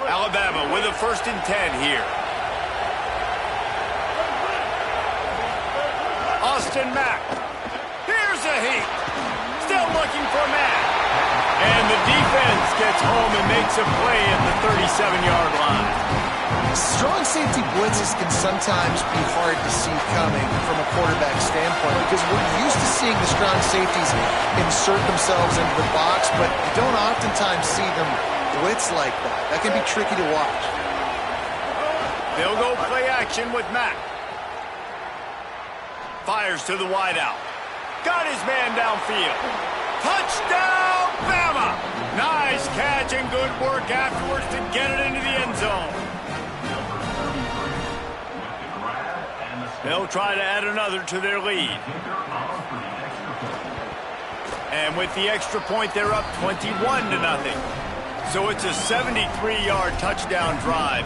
Alabama with a 1st and 10 here. Austin Mack. Here's a heat. Still looking for Mack. And the defense gets home and makes a play at the 37-yard line. Strong safety blitzes can sometimes be hard to see coming from a quarterback standpoint because we're used to seeing the strong safeties insert themselves into the box, but you don't oftentimes see them blitz like that. That can be tricky to watch. They'll go play action with Mack. Fires to the wideout. Got his man downfield. Touchdown, Bama! Nice catch and good work afterwards to get it into the end zone. They'll try to add another to their lead. And with the extra point, they're up 21-0. So it's a 73-yard touchdown drive.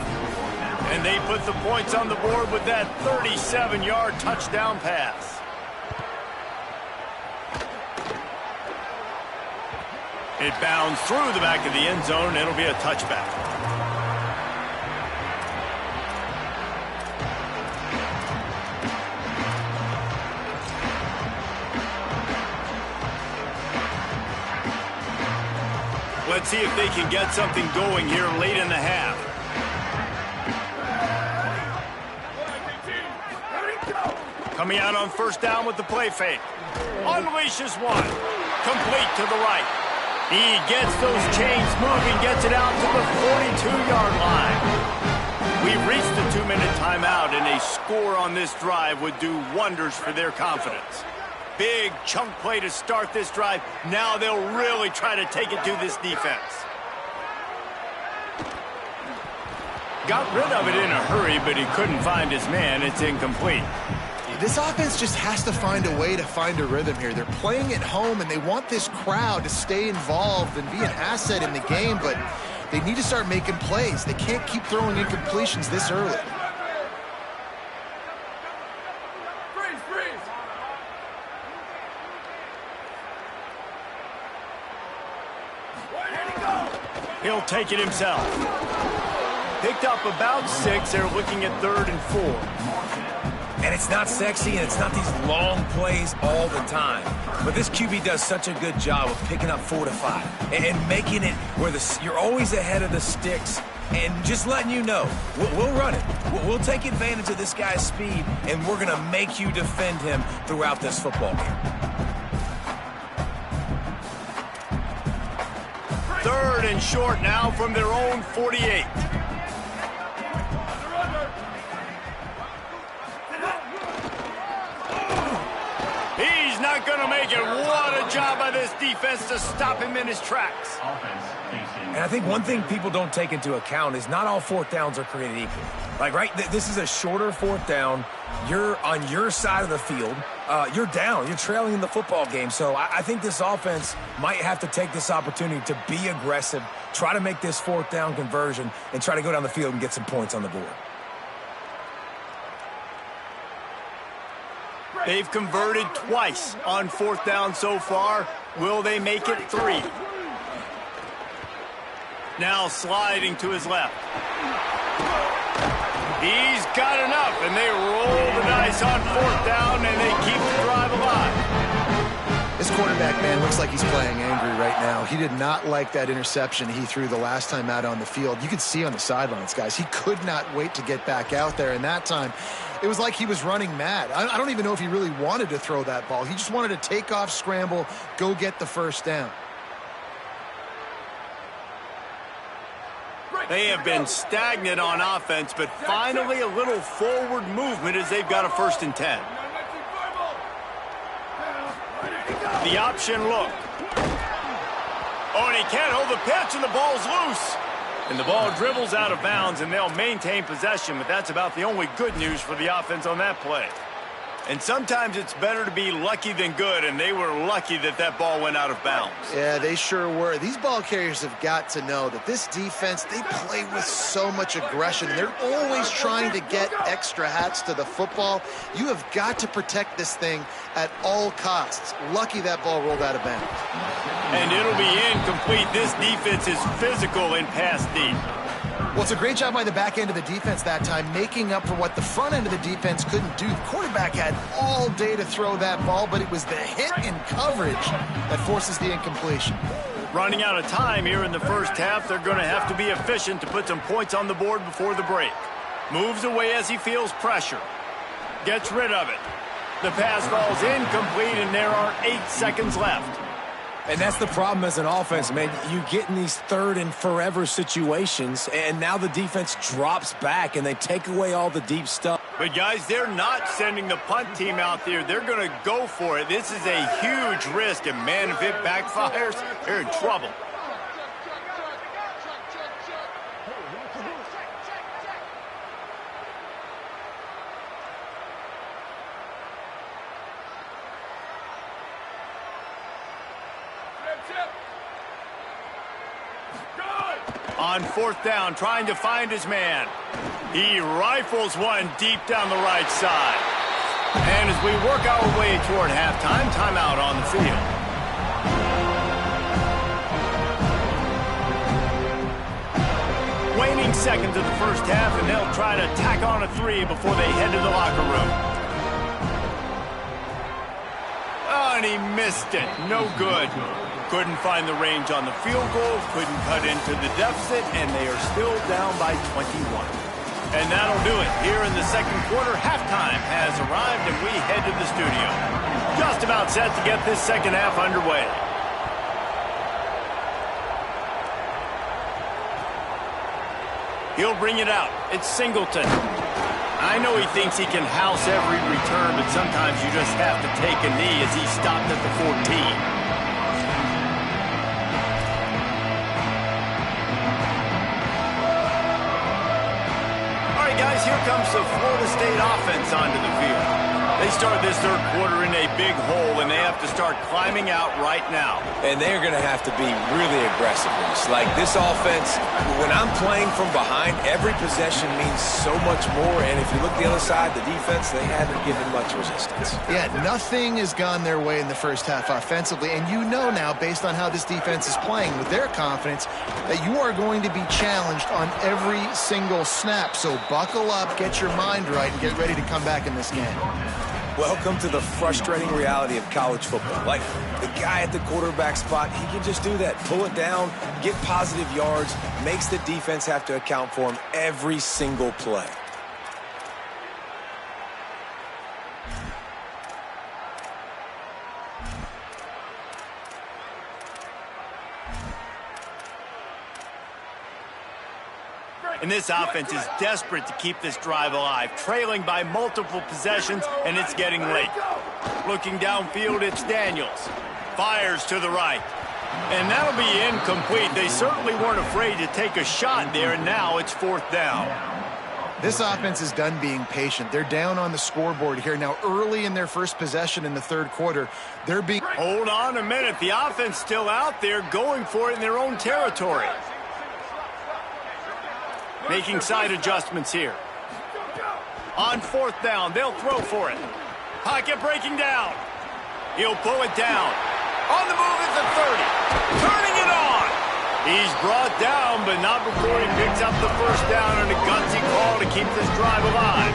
And they put the points on the board with that 37-yard touchdown pass. It bounds through the back of the end zone. It'll be a touchback. Let's see if they can get something going here late in the half. Coming out on 1st down with the play fake. Unleashes one. Complete to the right. He gets those chains moving, gets it out to the 42-yard line. We've reached the 2-minute timeout, and a score on this drive would do wonders for their confidence. Big chunk play to start this drive. Now they'll really try to take it to this defense. Got rid of it in a hurry, but he couldn't find his man. It's incomplete. This offense just has to find a way to find a rhythm here. They're playing at home, and they want this crowd to stay involved and be an asset in the game, but they need to start making plays. They can't keep throwing incompletions this early. He'll take it himself. Picked up about 6. They're looking at 3rd and 4. And it's not sexy, and it's not these long plays all the time. But this QB does such a good job of picking up 4 to 5 and making it where you're always ahead of the sticks and just letting you know, we'll run it. We'll take advantage of this guy's speed, and we're going to make you defend him throughout this football game. 3rd and short now from their own 48. He's not going to make it. What a job by this defense to stop him in his tracks. And I think one thing people don't take into account is not all 4th downs are created equal. Like, right, this is a shorter 4th down. You're on your side of the field. You're down. You're trailing in the football game. So I think this offense might have to take this opportunity to be aggressive, try to make this 4th down conversion, and try to go down the field and get some points on the board. They've converted twice on 4th down so far. Will they make it 3? Now sliding to his left. He's got enough, and they roll the dice on 4th down, and they keep the drive alive. This quarterback, man, looks like he's playing angry right now. He did not like that interception he threw the last time out on the field. You could see on the sidelines, guys, he could not wait to get back out there, and that time it was like he was running mad. I don't even know if he really wanted to throw that ball. He just wanted to take off, scramble, go get the 1st down. They have been stagnant on offense, but finally a little forward movement as they've got a 1st and 10. The option look. Oh, and he can't hold the pitch, and the ball's loose. And the ball dribbles out of bounds, and they'll maintain possession, but that's about the only good news for the offense on that play. And sometimes it's better to be lucky than good, and they were lucky that that ball went out of bounds. Yeah, they sure were. These ball carriers have got to know that this defense, they play with so much aggression. They're always trying to get extra hats to the football. You have got to protect this thing at all costs. Lucky that ball rolled out of bounds. And it'll be incomplete. This defense is physical and pass deep. Well, it's a great job by the back end of the defense that time, making up for what the front end of the defense couldn't do. The quarterback had all day to throw that ball, but it was the hit in coverage that forces the incompletion. Running out of time here in the first half, they're going to have to be efficient to put some points on the board before the break. Moves away as he feels pressure. Gets rid of it. The pass falls incomplete, and there are 8 seconds left. And that's the problem as an offense, man. You get in these third and forever situations, and now the defense drops back, and they take away all the deep stuff. But, guys, they're not sending the punt team out there. They're going to go for it. This is a huge risk, and, man, if it backfires, they're in trouble. On fourth down, trying to find his man. He rifles one deep down the right side. And as we work our way toward halftime, timeout on the field. Waning seconds of the first half, and they'll try to tack on a 3 before they head to the locker room. Oh, and he missed it. No good. Couldn't find the range on the field goal, couldn't cut into the deficit, and they are still down by 21. And that'll do it. Here in the second quarter, halftime has arrived, and we head to the studio. Just about set to get this second half underway. He'll bring it out. It's Singleton. I know he thinks he can house every return, but sometimes you just have to take a knee as he stopped at the 14. Guys, here comes the Florida State offense onto the field. They start this third quarter in a big hole, and they have to start climbing out right now. And they're going to have to be really aggressive. Like this offense, when I'm playing from behind, every possession means so much more. And if you look the other side, the defense, they haven't given much resistance. Yeah, nothing has gone their way in the first half offensively. And you know now, based on how this defense is playing with their confidence, that you are going to be challenged on every single snap. So buckle up, get your mind right, and get ready to come back in this game. Welcome to the frustrating reality of college football. Like, the guy at the quarterback spot, he can just do that. Pull it down, get positive yards, makes the defense have to account for him every single play. And this offense is desperate to keep this drive alive, trailing by multiple possessions, and it's getting late. Looking downfield, it's Daniels. Fires to the right. And that'll be incomplete. They certainly weren't afraid to take a shot there, and now it's fourth down. This offense is done being patient. They're down on the scoreboard here. Now, early in their first possession in the third quarter, they're being... Hold on a minute. The offense still out there going for it in their own territory. Making side adjustments here. On fourth down, they'll throw for it. Pocket breaking down. He'll pull it down. On the move at the 30. Turning it on. He's brought down, but not before he picks up the first down and a gutsy call to keep this drive alive.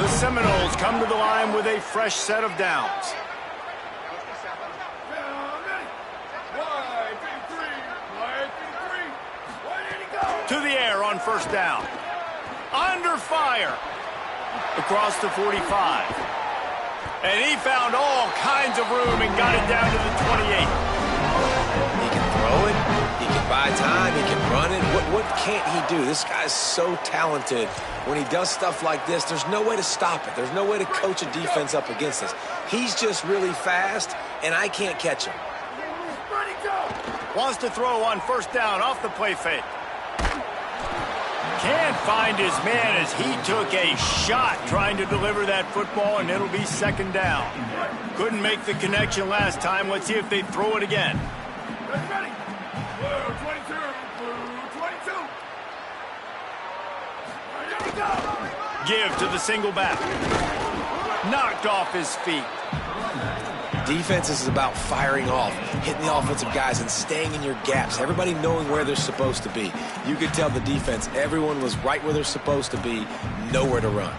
The Seminoles come to the line with a fresh set of downs. To the air on first down. Under fire. Across the 45. And he found all kinds of room and got it down to the 28. He can throw it. He can buy time. He can run it. What can't he do? This guy's so talented. When he does stuff like this, there's no way to stop it. There's no way to coach a defense up against this. He's just really fast, and I can't catch him. Wants to throw on first down off the play fake. Can't find his man as he took a shot trying to deliver that football, and it'll be second down. Couldn't make the connection last time. Let's see if they throw it again. Ready. Blue 22. Ready to go. Give to the single back. Knocked off his feet. Defense is about firing off, hitting the offensive guys and staying in your gaps. Everybody knowing where they're supposed to be. You could tell the defense, everyone was right where they're supposed to be, nowhere to run.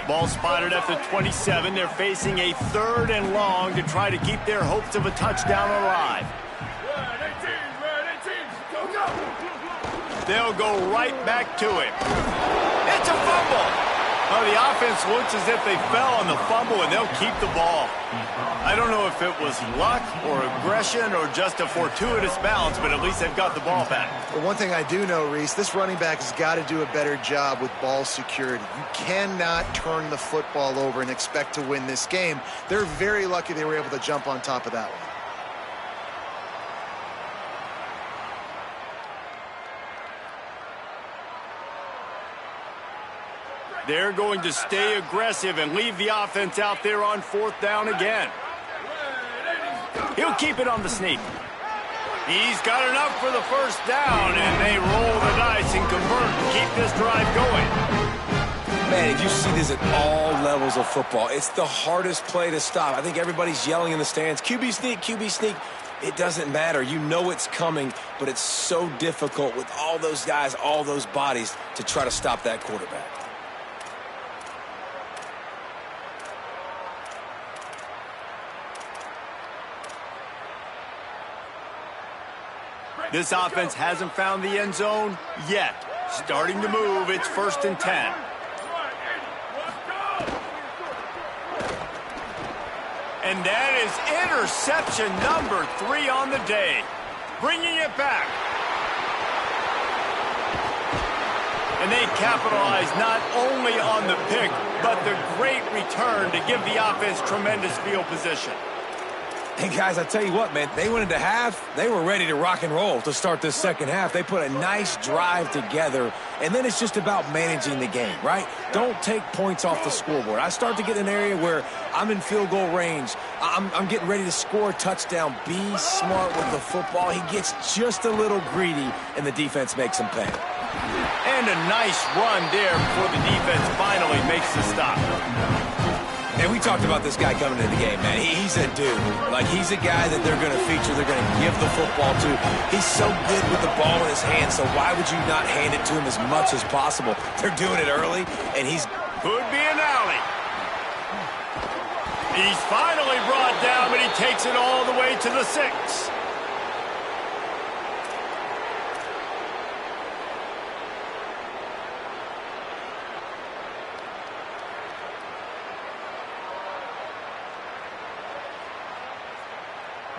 Ball spotted at the 27. They're facing a 3rd and long to try to keep their hopes of a touchdown alive. They'll go right back to it. It's a fumble. Oh, the offense looks as if they fell on the fumble, and they'll keep the ball. I don't know if it was luck or aggression or just a fortuitous bounce, but at least they've got the ball back. But one thing I do know, Reese, this running back has got to do a better job with ball security. You cannot turn the football over and expect to win this game. They're very lucky they were able to jump on top of that one. They're going to stay aggressive and leave the offense out there on 4th down again. He'll keep it on the sneak. He's got enough for the 1st down, and they roll the dice and convert and keep this drive going. Man, you see this at all levels of football. It's the hardest play to stop. I think everybody's yelling in the stands, QB sneak, QB sneak. It doesn't matter. You know it's coming, but it's so difficult with all those guys, all those bodies to try to stop that quarterback. This offense hasn't found the end zone yet. Starting to move. It's 1st and 10. And that is interception number 3 on the day. Bringing it back. And they capitalize not only on the pick, but the great return to give the offense tremendous field position. Hey, guys, I tell you what, man, they went into half. They were ready to rock and roll to start this 2nd half. They put a nice drive together, and then it's just about managing the game, right? Don't take points off the scoreboard. I start to get in an area where I'm in field goal range. I'm getting ready to score a touchdown. Be smart with the football. He gets just a little greedy, and the defense makes him pay. And a nice run there before the defense finally makes the stop. And we talked about this guy coming into the game, man. He's a dude. Like, he's a guy that they're going to feature, they're going to give the football to. He's so good with the ball in his hand, so why would you not hand it to him as much as possible? They're doing it early, and he's... Could be an alley. He's finally brought down, but he takes it all the way to the 6.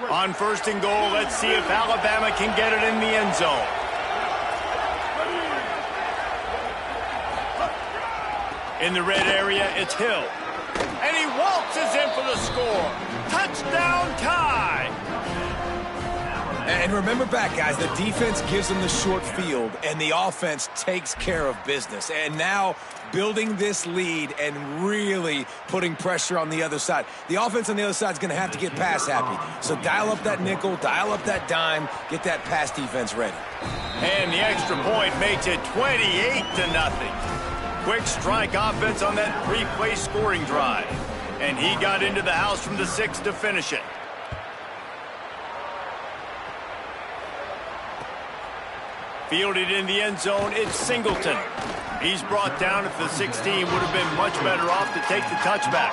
On 1st and goal, let's see if Alabama can get it in the end zone. In the red area, it's Hill. And he waltzes in for the score. Touchdown tie. And remember back, guys, the defense gives them the short field, and the offense takes care of business. And now building this lead and really putting pressure on the other side. The offense on the other side is going to have to get pass happy. So dial up that nickel, dial up that dime, get that pass defense ready. And the extra point makes it 28-0. Quick strike offense on that 3-play scoring drive. And he got into the house from the 6 to finish it. Fielded in the end zone, it's Singleton. He's brought down at the 16. Would have been much better off to take the touchback.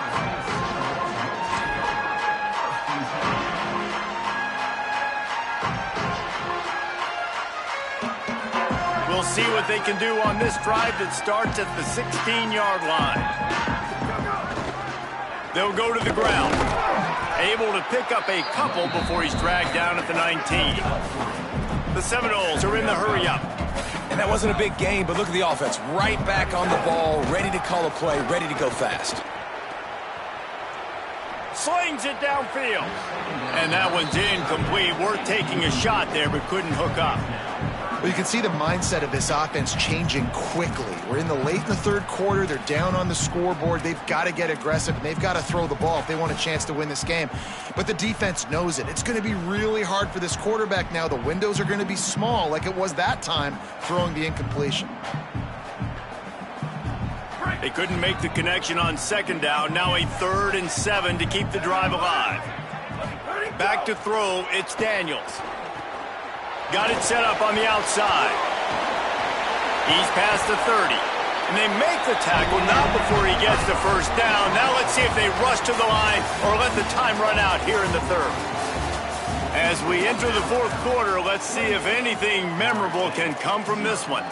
We'll see what they can do on this drive that starts at the 16-yard line. They'll go to the ground. Able to pick up a couple before he's dragged down at the 19. The Seminoles are in the hurry-up. And that wasn't a big game, but look at the offense. Right back on the ball, ready to call a play, ready to go fast. Slings it downfield. And that one's incomplete. Worth taking a shot there, but couldn't hook up. Well, you can see the mindset of this offense changing quickly. We're in the late in the 3rd quarter. They're down on the scoreboard. They've got to get aggressive, and they've got to throw the ball if they want a chance to win this game. But the defense knows it. It's going to be really hard for this quarterback now. The windows are going to be small like it was that time throwing the incompletion. They couldn't make the connection on second down. Now a 3rd and 7 to keep the drive alive. Back to throw, it's Daniels. Got it set up on the outside. He's past the 30. And they make the tackle, not before he gets the first down. Now let's see if they rush to the line or let the time run out here in the 3rd. As we enter the 4th quarter, let's see if anything memorable can come from this one.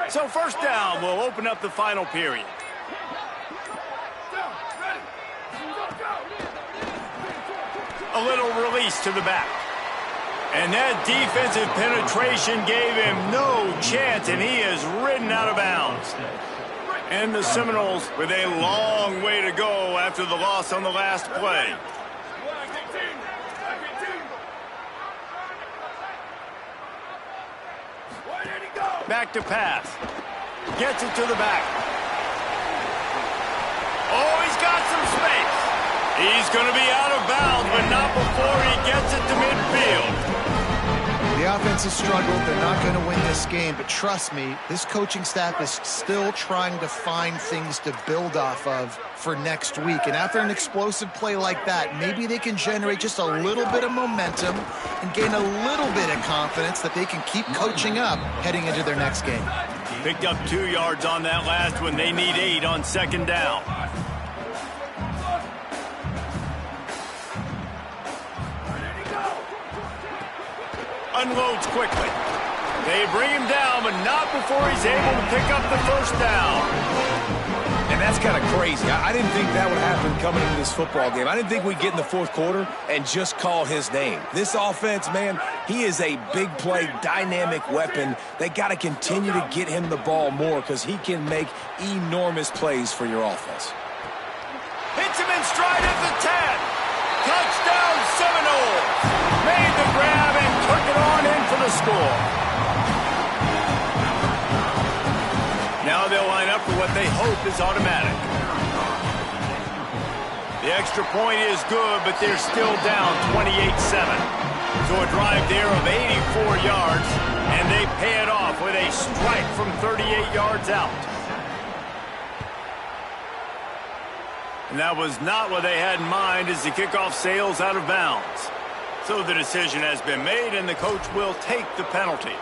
So 1st down will open up the final period. A little release to the back. And that defensive penetration gave him no chance, and he is ridden out of bounds. And the Seminoles with a long way to go after the loss on the last play. Back to pass. Gets it to the back. Oh, he's got some space. He's going to be out of bounds, but not before he gets it to midfield. The offense has struggled. They're not going to win this game, but trust me, this coaching staff is still trying to find things to build off of for next week. And after an explosive play like that, maybe they can generate just a little bit of momentum and gain a little bit of confidence that they can keep coaching up heading into their next game. Picked up 2 yards on that last one. They need 8 on second down. Unloads quickly. They bring him down, but not before he's able to pick up the first down. And that's kind of crazy. I didn't think that would happen coming into this football game. I didn't think we'd get in the 4th quarter and just call his name. This offense, man, he is a big play, dynamic weapon. They got to continue to get him the ball more because he can make enormous plays for your offense. Hits him in stride at the 10. Touchdown Seminoles. Made the grab and took it on in for the score. Now they'll line up for what they hope is automatic. The extra point is good, but they're still down 28-7. So a drive there of 84 yards, and they pay it off with a strike from 38 yards out. And that was not what they had in mind as the kickoff sails out of bounds. So the decision has been made, and the coach will take the penalty.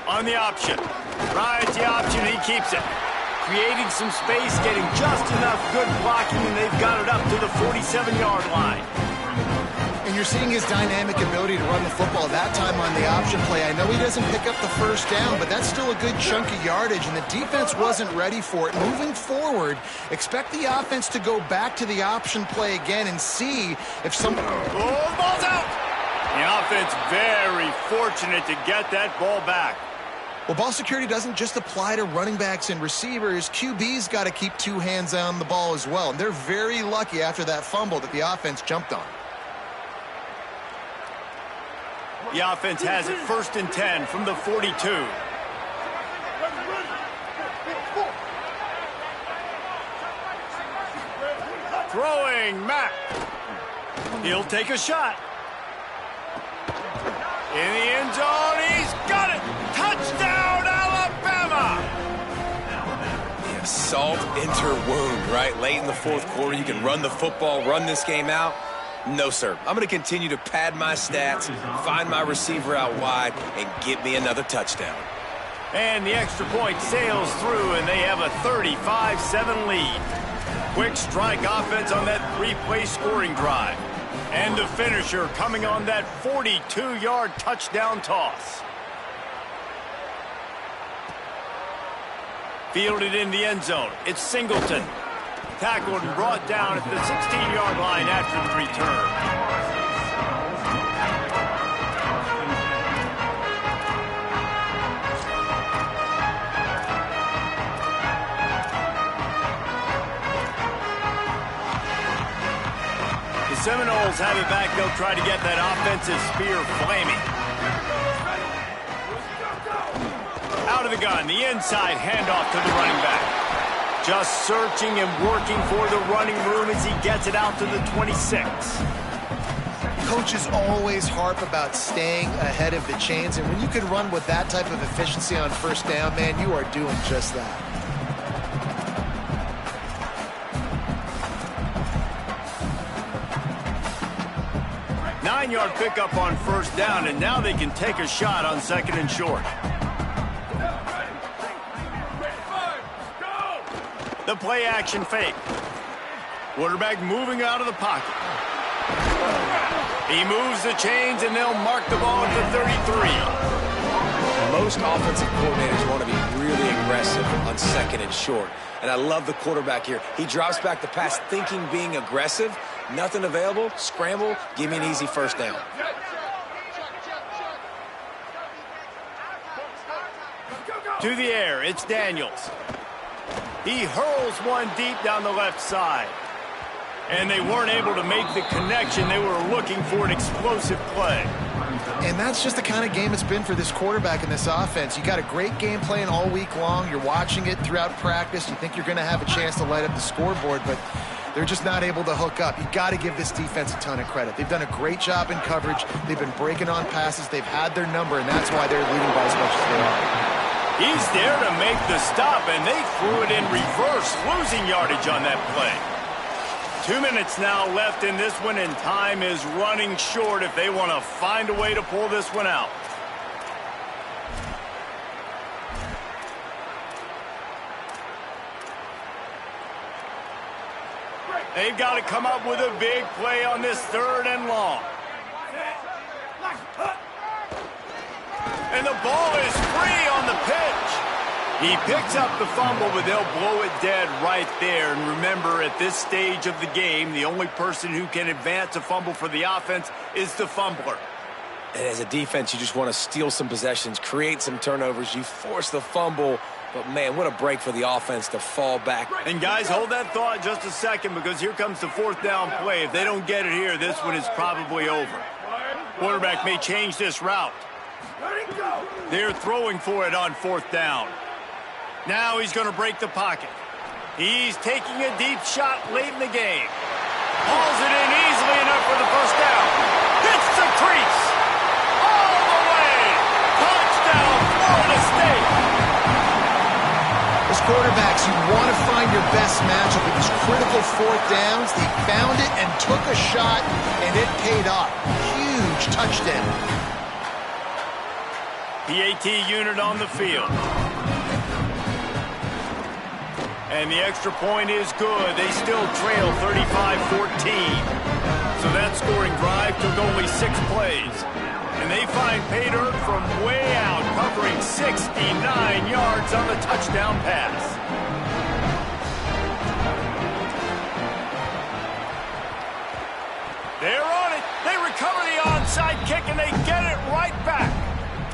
On the option. Rides the option, he keeps it. Creating some space, getting just enough good blocking, and they've got it up to the 47-yard line. And you're seeing his dynamic ability to run the football that time on the option play. I know he doesn't pick up the first down, but that's still a good chunk of yardage, and the defense wasn't ready for it. Moving forward, expect the offense to go back to the option play again and see if somebody... Oh, the ball's out! The offense very fortunate to get that ball back. Well, ball security doesn't just apply to running backs and receivers. QB's got to keep 2 hands on the ball as well. And they're very lucky after that fumble that the offense jumped on. The offense has it 1st and 10 from the 42. Throwing Mack. He'll take a shot. In the end zone, he's got it! Touchdown, Alabama! Yeah, salt enter wound, right? Late in the 4th quarter, you can run the football, run this game out. No, sir. I'm going to continue to pad my stats, find my receiver out wide, and get me another touchdown. And the extra point sails through, and they have a 35-7 lead. Quick strike offense on that 3-play scoring drive. And the finisher coming on that 42-yard touchdown toss. Fielded in the end zone. It's Singleton. Tackled and brought down at the 16-yard line after the return. Seminoles have it back. They'll try to get that offensive spear flaming. Out of the gun, the inside handoff to the running back. Just searching and working for the running room as he gets it out to the 26. Coaches always harp about staying ahead of the chains, and when you can run with that type of efficiency on first down, man, you are doing just that. Nine-yard pickup on first down, and now they can take a shot on second and short. The play action fake. Quarterback moving out of the pocket. He moves the chains, and they'll mark the ball at the 33. Most offensive coordinators want to be really aggressive on second and short. And I love the quarterback here. He drops back the pass thinking being aggressive. Nothing available. Scramble. Give me an easy first down. To the air, it's Daniels. He hurls one deep down the left side. And they weren't able to make the connection. They were looking for an explosive play. And that's just the kind of game it's been for this quarterback in this offense. You got a great game plan all week long. You're watching it throughout practice. You think you're going to have a chance to light up the scoreboard, but they're just not able to hook up. You got to give this defense a ton of credit. They've done a great job in coverage. They've been breaking on passes. They've had their number, and that's why they're leading by as much as they are. He's there to make the stop, and they threw it in reverse, losing yardage on that play. 2 minutes now left in this one, and time is running short if they want to find a way to pull this one out. They've got to come up with a big play on this third and long. And the ball is free on the pitch. He picks up the fumble, but they'll blow it dead right there. And remember, at this stage of the game, the only person who can advance a fumble for the offense is the fumbler. And as a defense, you just want to steal some possessions, create some turnovers. You force the fumble, but, man, what a break for the offense to fall back. And, guys, hold that thought just a second, because here comes the fourth down play. If they don't get it here, this one is probably over. Quarterback may change this route. They're throwing for it on fourth down. Now he's going to break the pocket. He's taking a deep shot late in the game. Hauls it in easily enough for the first down. Hits the crease. All the way. Touchdown, Florida State. As quarterbacks, you want to find your best matchup with these critical fourth downs. They found it and took a shot, and it paid off. Huge touchdown. PAT unit on the field. And the extra point is good. They still trail 35-14. So that scoring drive took only 6 plays. And they find pay dirt from way out, covering 69 yards on the touchdown pass. They're on it. They recover the onside kick, and they get it right back.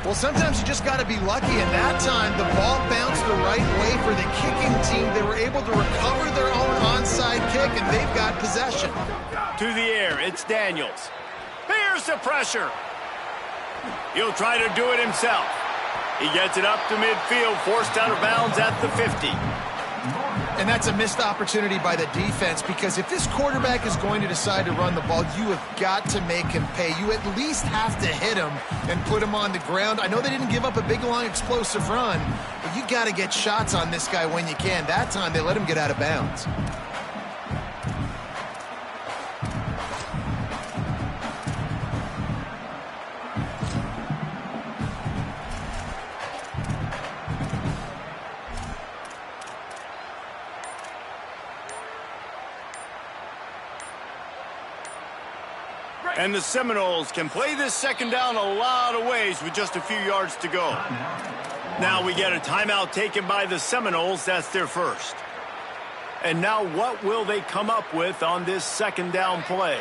Well, sometimes you just got to be lucky, and that time the ball bounced the right way for the kicking team. They were able to recover their own onside kick, and they've got possession. To the air, it's Daniels. Here's the pressure. He'll try to do it himself. He gets it up to midfield, forced out of bounds at the 50. And that's a missed opportunity by the defense, because if this quarterback is going to decide to run the ball, you have got to make him pay. You at least have to hit him and put him on the ground. I know they didn't give up a big, long, explosive run, but you got to get shots on this guy when you can. That time, they let him get out of bounds. And the Seminoles can play this second down a lot of ways with just a few yards to go. Now we get a timeout taken by the Seminoles. That's their first. And now what will they come up with on this second down play?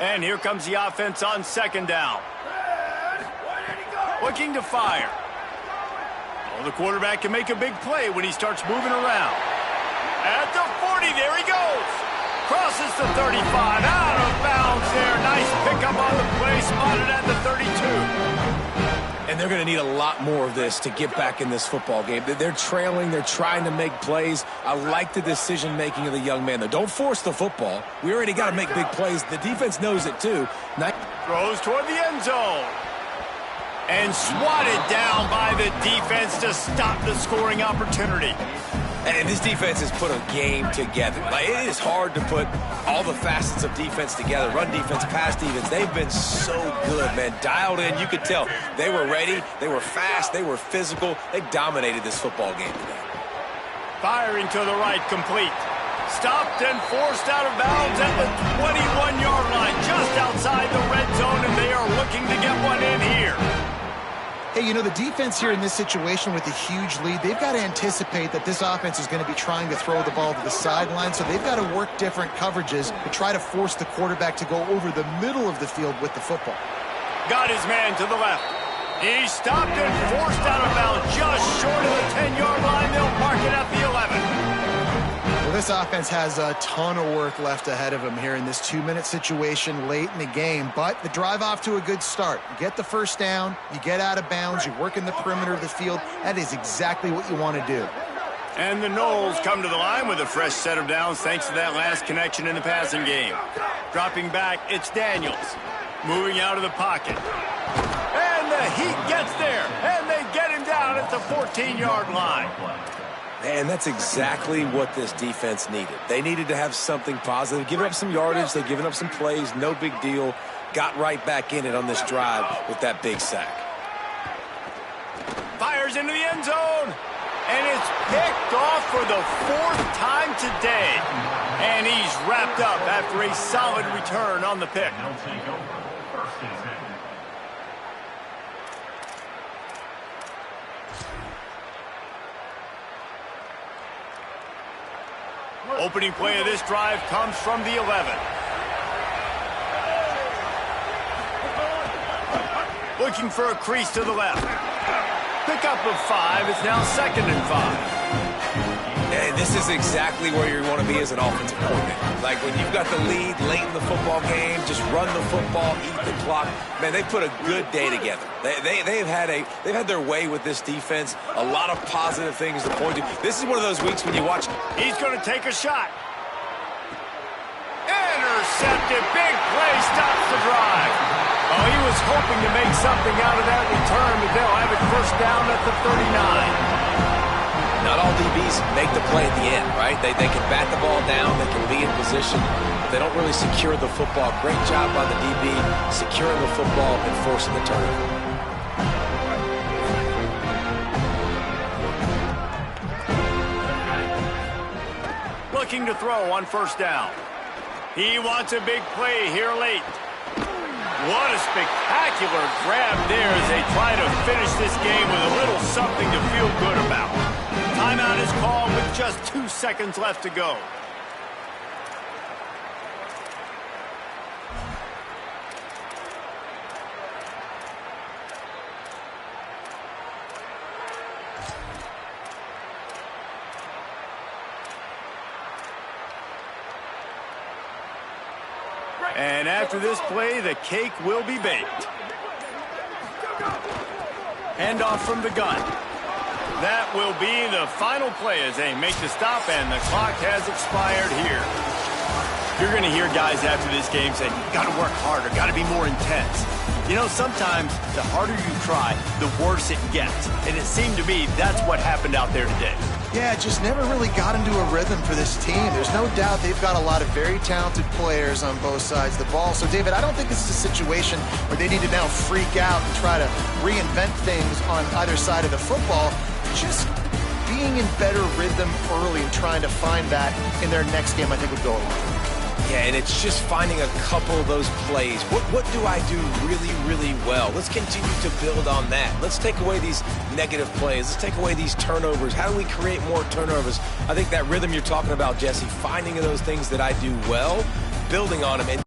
And here comes the offense on second down. Looking to fire. Well, the quarterback can make a big play when he starts moving around. At the 40, there he goes. Crosses the 35, out of bounds there. Nice pickup on the play, spotted at the 32. And they're going to need a lot more of this to get back in this football game. They're trailing. They're trying to make plays. I like the decision-making of the young man, though. Don't force the football. We already got to make big plays. The defense knows it, too. Throws toward the end zone. And swatted down by the defense to stop the scoring opportunity. And this defense has put a game together. Like, it is hard to put all the facets of defense together. Run defense, pass defense. They've been so good, man. Dialed in. You could tell they were ready. They were fast. They were physical. They dominated this football game today. Firing to the right, complete. Stopped and forced out of bounds at the 21-yard line, just outside the red zone, and they are looking to get one in here. Hey, you know, the defense here in this situation with a huge lead, they've got to anticipate that this offense is going to be trying to throw the ball to the sideline, so they've got to work different coverages to try to force the quarterback to go over the middle of the field with the football. Got his man to the left. He stopped and forced out of bounds just short of the 10-yard line. They'll mark it at the 11. Well, this offense has a ton of work left ahead of them here in this 2-minute situation late in the game, but the drive off to a good start. You get the first down, you get out of bounds, you work in the perimeter of the field. That is exactly what you want to do. And the Knowles come to the line with a fresh set of downs thanks to that last connection in the passing game. Dropping back, it's Daniels. Moving out of the pocket. And the Heat gets there, and they get him down at the 14-yard line. Man, that's exactly what this defense needed. They needed to have something positive. Giving up some yardage, they've given up some plays, no big deal. Got right back in it on this drive with that big sack. Fires into the end zone. And it's picked off for the 4th time today. And he's wrapped up after a solid return on the pick. Opening play of this drive comes from the 11. Looking for a crease to the left. Pickup of 5. It's now 2nd and 5. And this is exactly where you want to be as an offensive coordinator. Like when you've got the lead late in the football game, just run the football, eat the clock. Man, they've put a good day together. They've had their way with this defense. A lot of positive things to point to. This is one of those weeks when you watch. He's going to take a shot. Intercepted. Big play stops the drive. Oh, he was hoping to make something out of that return, but they'll have it first down at the 39. Not all DBs make the play at the end, right? They can bat the ball down, they can be in position, but they don't really secure the football. Great job by the DB securing the football and forcing the turnover. Looking to throw on first down. He wants a big play here late. What a spectacular grab there as they try to finish this game with a little something to feel good about. Timeout is called with just 2 seconds left to go. And after this play, the cake will be baked. Handoff from the gun. That will be the final play as they make the stop, and the clock has expired here. You're going to hear guys after this game say, got to work harder, got to be more intense. You know, sometimes the harder you try, the worse it gets. And it seemed to me that's what happened out there today. Yeah, just never really got into a rhythm for this team. There's no doubt they've got a lot of very talented players on both sides of the ball. So, David, I don't think this is a situation where they need to now freak out and try to reinvent things on either side of the football. Just being in better rhythm early and trying to find that in their next game, I think, would go a long way. Yeah, and it's just finding a couple of those plays. What do I do really, really well? Let's continue to build on that. Let's take away these negative plays. Let's take away these turnovers. How do we create more turnovers? I think that rhythm you're talking about, Jesse, finding those things that I do well, building on them. And